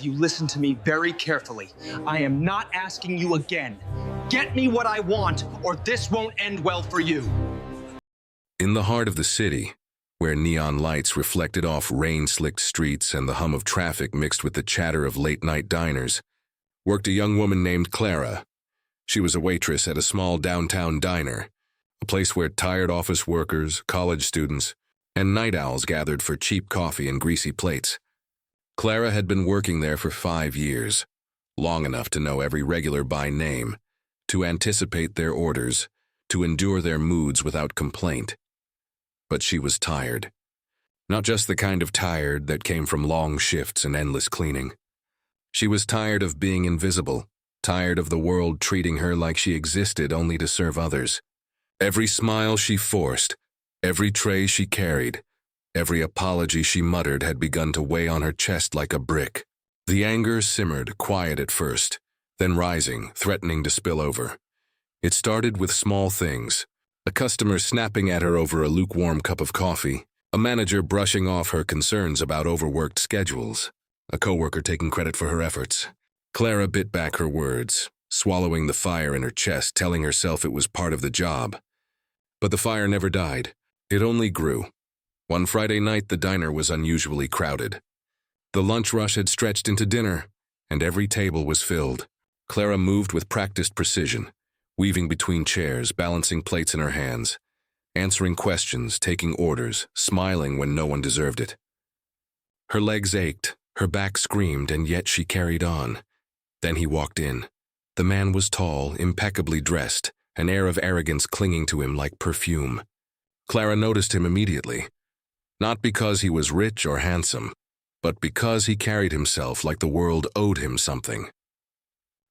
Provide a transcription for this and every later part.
You listen to me very carefully. I am not asking you again. Get me what I want, or this won't end well for you. In the heart of the city, where neon lights reflected off rain-slicked streets and the hum of traffic mixed with the chatter of late-night diners, worked a young woman named Clara. She was a waitress at a small downtown diner, a place where tired office workers, college students, and night owls gathered for cheap coffee and greasy plates. Clara had been working there for 5 years, long enough to know every regular by name, to anticipate their orders, to endure their moods without complaint. But she was tired. Not just the kind of tired that came from long shifts and endless cleaning. She was tired of being invisible, tired of the world treating her like she existed only to serve others. Every smile she forced, every tray she carried, every apology she muttered had begun to weigh on her chest like a brick. The anger simmered, quiet at first, then rising, threatening to spill over. It started with small things: a customer snapping at her over a lukewarm cup of coffee, a manager brushing off her concerns about overworked schedules, a coworker taking credit for her efforts. Clara bit back her words, swallowing the fire in her chest, telling herself it was part of the job. But the fire never died. It only grew. One Friday night, the diner was unusually crowded. The lunch rush had stretched into dinner, and every table was filled. Clara moved with practiced precision, weaving between chairs, balancing plates in her hands, answering questions, taking orders, smiling when no one deserved it. Her legs ached, her back screamed, and yet she carried on. Then he walked in. The man was tall, impeccably dressed, an air of arrogance clinging to him like perfume. Clara noticed him immediately. Not because he was rich or handsome, but because he carried himself like the world owed him something.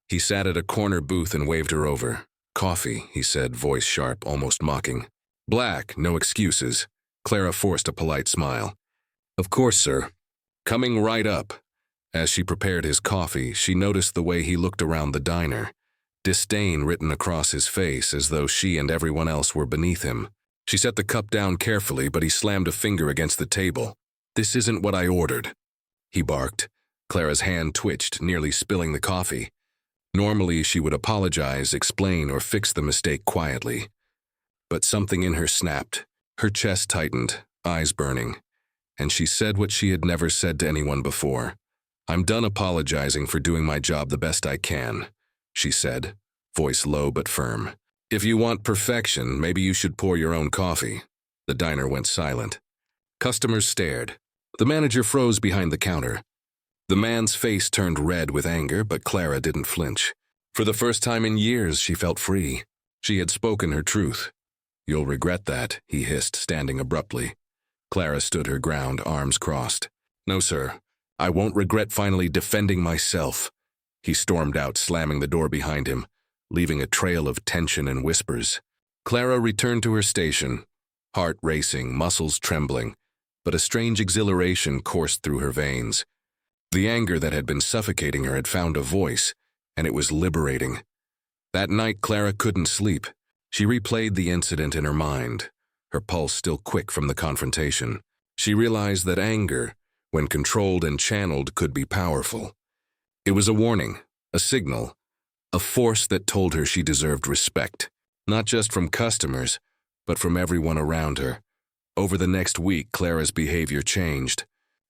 He sat at a corner booth and waved her over. "Coffee," he said, voice sharp, almost mocking. "Black, no excuses." Clara forced a polite smile. "Of course, sir." Coming right up. As she prepared his coffee, she noticed the way he looked around the diner, disdain written across his face as though she and everyone else were beneath him. She set the cup down carefully, but he slammed a finger against the table. "This isn't what I ordered," he barked. Clara's hand twitched, nearly spilling the coffee. Normally, she would apologize, explain, or fix the mistake quietly. But something in her snapped. Her chest tightened, eyes burning, and she said what she had never said to anyone before. "I'm done apologizing for doing my job the best I can," she said, voice low but firm. "If you want perfection, maybe you should pour your own coffee." The diner went silent. Customers stared. The manager froze behind the counter. The man's face turned red with anger, but Clara didn't flinch. For the first time in years, she felt free. She had spoken her truth. "You'll regret that," he hissed, standing abruptly. Clara stood her ground, arms crossed. "No, sir. I won't regret finally defending myself." He stormed out, slamming the door behind him, leaving a trail of tension and whispers. Clara returned to her station, heart racing, muscles trembling, but a strange exhilaration coursed through her veins. The anger that had been suffocating her had found a voice, and it was liberating. That night, Clara couldn't sleep. She replayed the incident in her mind, her pulse still quick from the confrontation. She realized that anger, when controlled and channeled, could be powerful. It was a warning, a signal, a force that told her she deserved respect, not just from customers, but from everyone around her. Over the next week, Clara's behavior changed.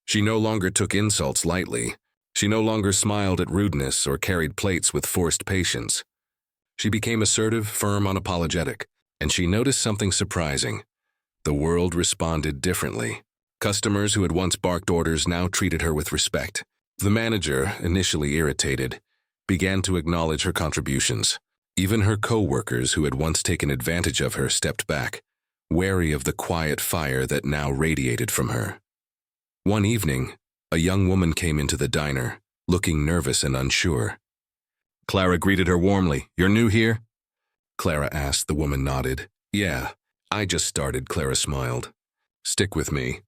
She no longer took insults lightly. She no longer smiled at rudeness or carried plates with forced patience. She became assertive, firm, unapologetic, and she noticed something surprising. The world responded differently. Customers who had once barked orders now treated her with respect. The manager, initially irritated, began to acknowledge her contributions. Even her co-workers who had once taken advantage of her stepped back, wary of the quiet fire that now radiated from her. One evening, a young woman came into the diner, looking nervous and unsure. Clara greeted her warmly. "You're new here?" Clara asked. The woman nodded. "Yeah, I just started," Clara smiled. "Stick with me.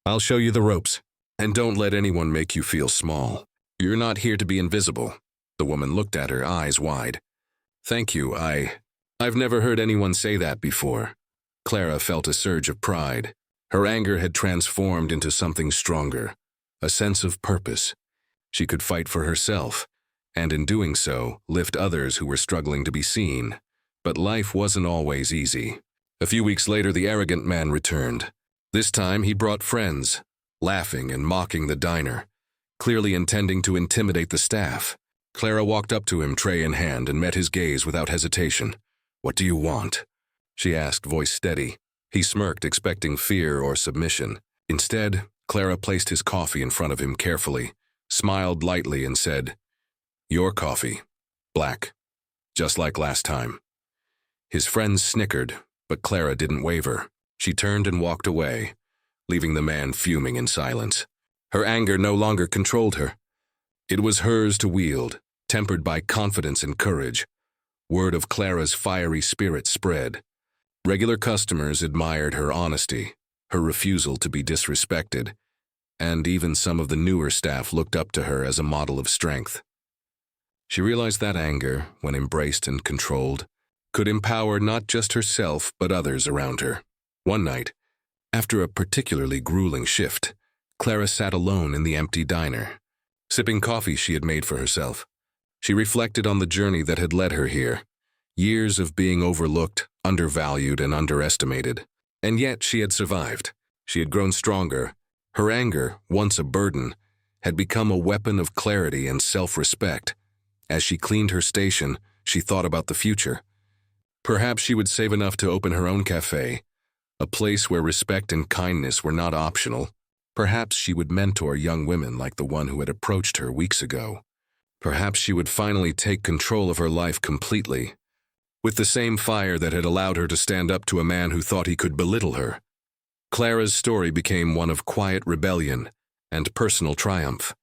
I'll show you the ropes. And don't let anyone make you feel small. You're not here to be invisible." The woman looked at her, eyes wide. "Thank you, I've never heard anyone say that before." Clara felt a surge of pride. Her anger had transformed into something stronger, a sense of purpose. She could fight for herself, and in doing so, lift others who were struggling to be seen. But life wasn't always easy. A few weeks later, the arrogant man returned. This time, he brought friends, laughing and mocking the diner, clearly intending to intimidate the staff. Clara walked up to him, tray in hand, and met his gaze without hesitation. "What do you want?" she asked, voice steady. He smirked, expecting fear or submission. Instead, Clara placed his coffee in front of him carefully, smiled lightly, and said, "Your coffee. Black. Just like last time." His friends snickered, but Clara didn't waver. She turned and walked away, leaving the man fuming in silence. Her anger no longer controlled her. It was hers to wield, tempered by confidence and courage. Word of Clara's fiery spirit spread. Regular customers admired her honesty, her refusal to be disrespected, and even some of the newer staff looked up to her as a model of strength. She realized that anger, when embraced and controlled, could empower not just herself but others around her. One night, after a particularly grueling shift, Clara sat alone in the empty diner, sipping coffee she had made for herself. She reflected on the journey that had led her here, years of being overlooked, undervalued, and underestimated. And yet she had survived. She had grown stronger. Her anger, once a burden, had become a weapon of clarity and self-respect. As she cleaned her station, she thought about the future. Perhaps she would save enough to open her own cafe, a place where respect and kindness were not optional. Perhaps she would mentor young women like the one who had approached her weeks ago. Perhaps she would finally take control of her life completely, with the same fire that had allowed her to stand up to a man who thought he could belittle her. Clara's story became one of quiet rebellion and personal triumph.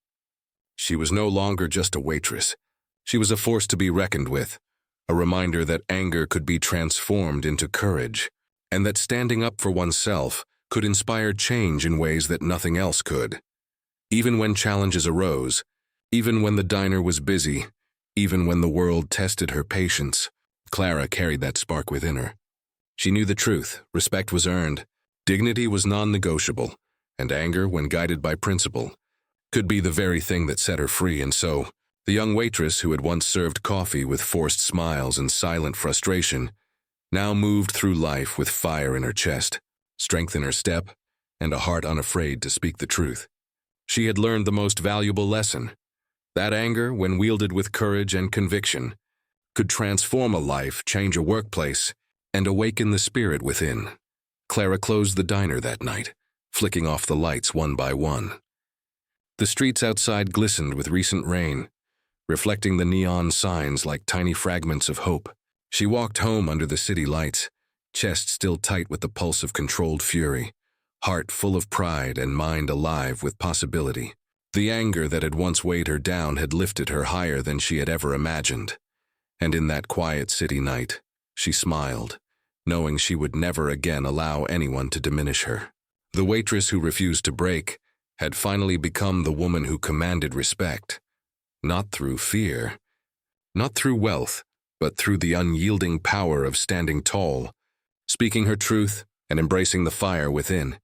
She was no longer just a waitress. She was a force to be reckoned with, a reminder that anger could be transformed into courage, and that standing up for oneself could inspire change in ways that nothing else could. Even when challenges arose, even when the diner was busy, even when the world tested her patience, Clara carried that spark within her. She knew the truth. Respect was earned, dignity was non-negotiable, and anger, when guided by principle, could be the very thing that set her free. And so, the young waitress who had once served coffee with forced smiles and silent frustration now moved through life with fire in her chest, strength in her step, and a heart unafraid to speak the truth. She had learned the most valuable lesson. That anger, when wielded with courage and conviction, could transform a life, change a workplace, and awaken the spirit within. Clara closed the diner that night, flicking off the lights one by one. The streets outside glistened with recent rain, reflecting the neon signs like tiny fragments of hope. She walked home under the city lights, chest still tight with the pulse of controlled fury, heart full of pride and mind alive with possibility. The anger that had once weighed her down had lifted her higher than she had ever imagined. And in that quiet city night, she smiled, knowing she would never again allow anyone to diminish her. The waitress who refused to break had finally become the woman who commanded respect, not through fear, not through wealth, but through the unyielding power of standing tall, speaking her truth and embracing the fire within.